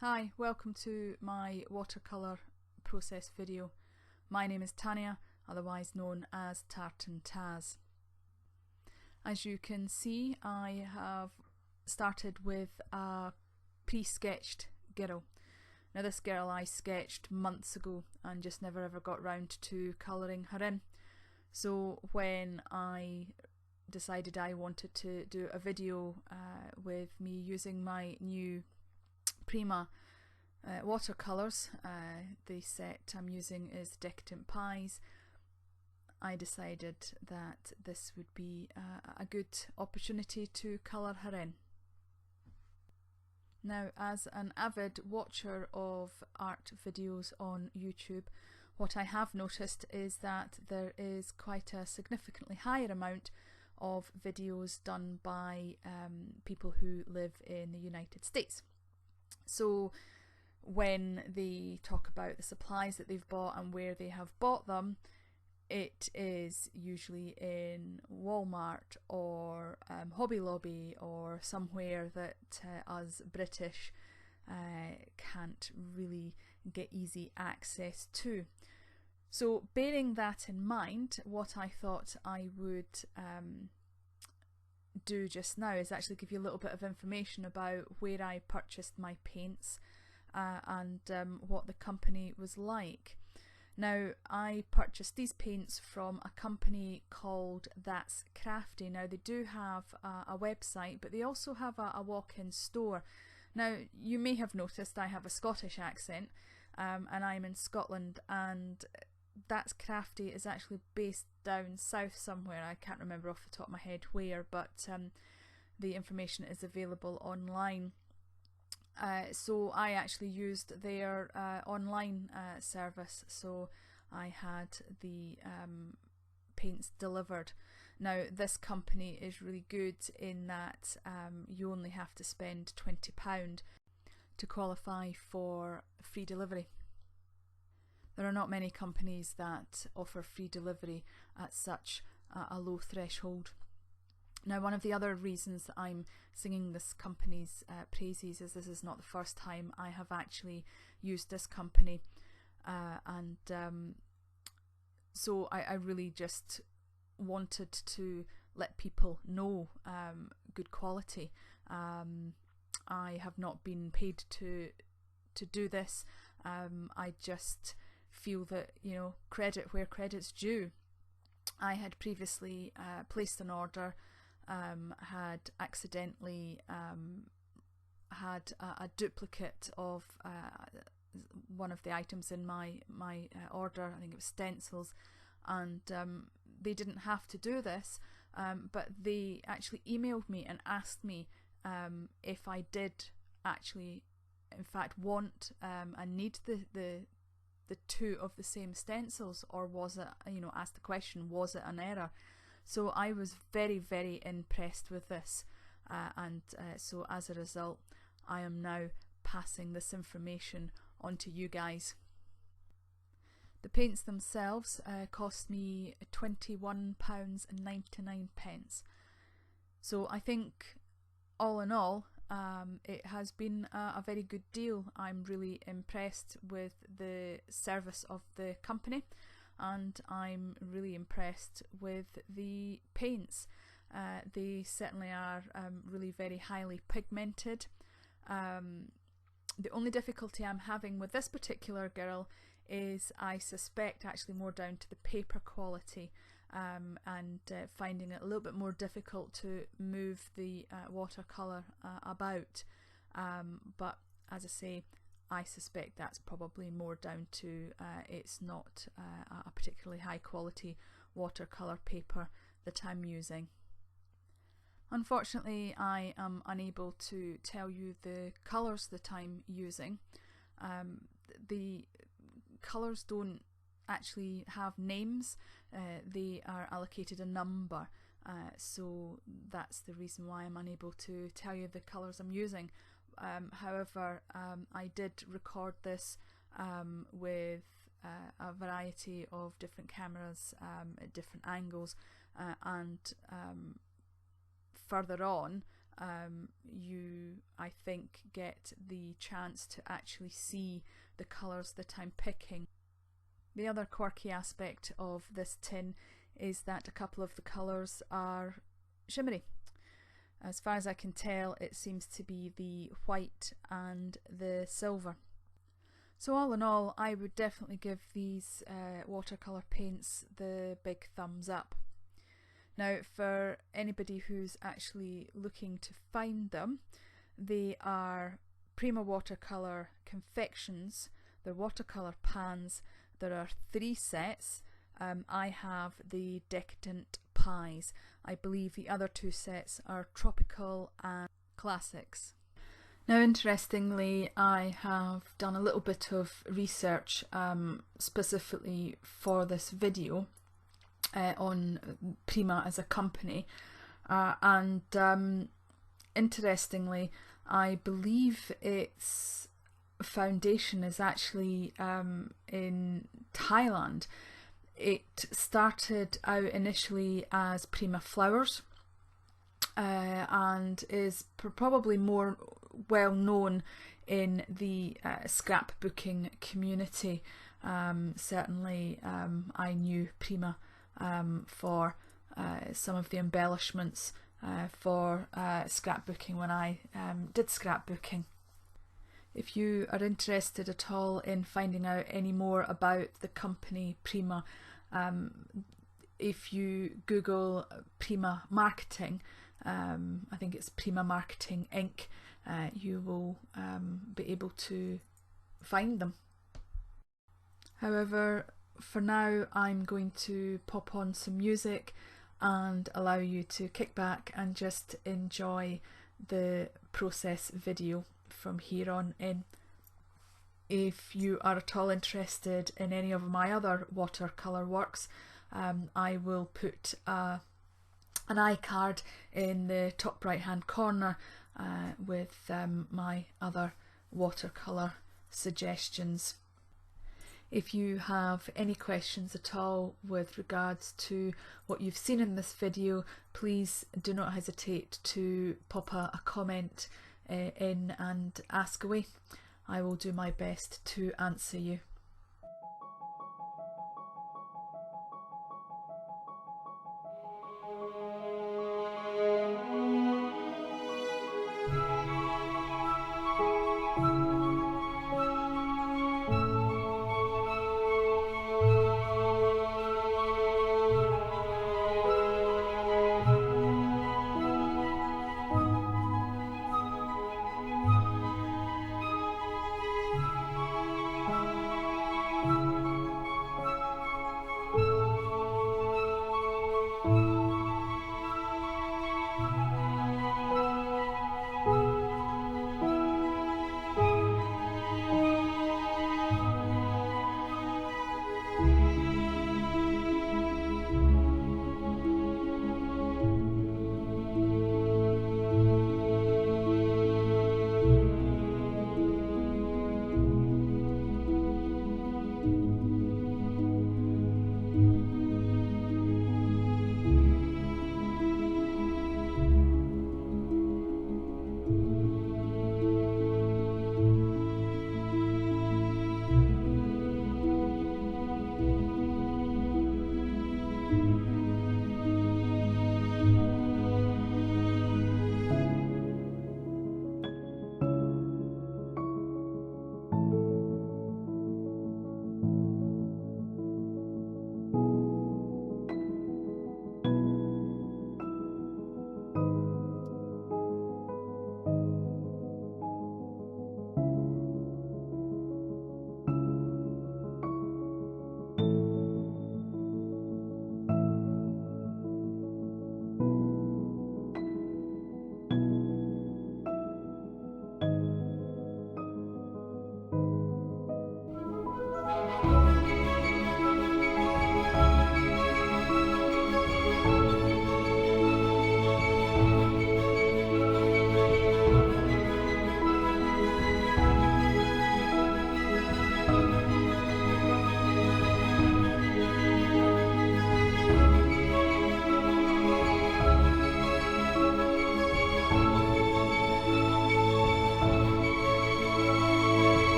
Hi, welcome to my watercolour process video. My name is Tanya, otherwise known as Tartan Taz. As you can see, I have started with a pre-sketched girl. Now this girl I sketched months ago and just never ever got round to colouring her in. So when I decided I wanted to do a video with me using my new Prima watercolours, the set I'm using is Decadent Pies, I decided that this would be a good opportunity to colour her in. Now, as an avid watcher of art videos on YouTube, what I have noticed is that there is quite a significantly higher amount of videos done by people who live in the United States. So when they talk about the supplies that they've bought and where they have bought them, it is usually in Walmart or Hobby Lobby or somewhere that us British can't really get easy access to. So bearing that in mind, what I thought I would do just now is actually give you a little bit of information about where I purchased my paints and what the company was like. Now, I purchased these paints from a company called That's Crafty. Now, they do have a website, but they also have a walk-in store. Now, you may have noticed I have a Scottish accent and I'm in Scotland, and That's Crafty is actually based down south somewhere. I can't remember off the top of my head where, but the information is available online. So I actually used their online service, so I had the paints delivered. Now this company is really good in that you only have to spend £20 to qualify for free delivery. There are not many companies that offer free delivery at such a low threshold. Now, one of the other reasons that I'm singing this company's praises is this is not the first time I have actually used this company, so I really just wanted to let people know good quality. I have not been paid to do this. I just feel that, you know, credit where credit's due. I had previously placed an order, had accidentally had a duplicate of one of the items in my order. I think it was stencils, and they didn't have to do this, but they actually emailed me and asked me if I did actually in fact want and need the two of the same stencils, or was it, you know, asked the question, was it an error? So I was very, very impressed with this, so as a result I am now passing this information on to you guys. The paints themselves cost me £21.99. So I think all in all it has been a very good deal. I'm really impressed with the service of the company, and I'm really impressed with the paints. They certainly are really very highly pigmented. The only difficulty I'm having with this particular girl is, I suspect, actually more down to the paper quality, and finding it a little bit more difficult to move the watercolour about, but as I say, I suspect that's probably more down to it's not a particularly high quality watercolour paper that I'm using. Unfortunately, I am unable to tell you the colours that I'm using. The colours don't actually have names, they are allocated a number, so that's the reason why I'm unable to tell you the colours I'm using. However, I did record this with a variety of different cameras at different angles, and further on you, I think, get the chance to actually see the colours that I'm picking. The other quirky aspect of this tin is that a couple of the colours are shimmery. As far as I can tell, it seems to be the white and the silver. So all in all, I would definitely give these watercolour paints the big thumbs up. Now, for anybody who's actually looking to find them, they are Prima watercolour confections, they're watercolour pans. There are 3 sets. I have the decadent pies. I believe the other 2 sets are tropical and classics. Now, interestingly, I have done a little bit of research specifically for this video on Prima as a company, and interestingly, I believe its foundation is actually in Thailand. It started out initially as Prima Flowers and is probably more well known in the scrapbooking community. Certainly I knew Prima for some of the embellishments for scrapbooking when I did scrapbooking. If you are interested at all in finding out any more about the company Prima, if you Google Prima Marketing, I think it's Prima Marketing Inc., you will be able to find them. However, for now I'm going to pop on some music and allow you to kick back and just enjoy the process video from here on in. If you are at all interested in any of my other watercolour works, I will put an iCard in the top right hand corner with my other watercolour suggestions. If you have any questions at all with regards to what you've seen in this video, please do not hesitate to pop a comment in and ask away. I will do my best to answer you.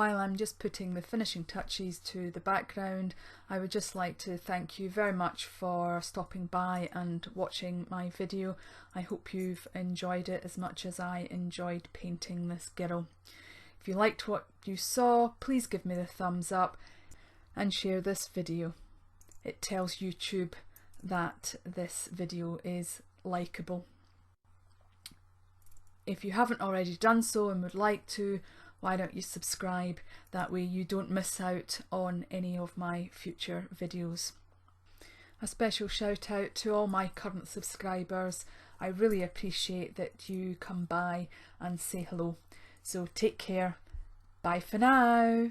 while I'm just putting the finishing touches to the background, I would just like to thank you very much for stopping by and watching my video. I hope you've enjoyed it as much as I enjoyed painting this girl. If you liked what you saw, please give me the thumbs up and share this video. It tells YouTube that this video is likeable. If you haven't already done so and would like to, why don't you subscribe? That way you don't miss out on any of my future videos. A special shout out to all my current subscribers. I really appreciate that you come by and say hello. So take care. Bye for now.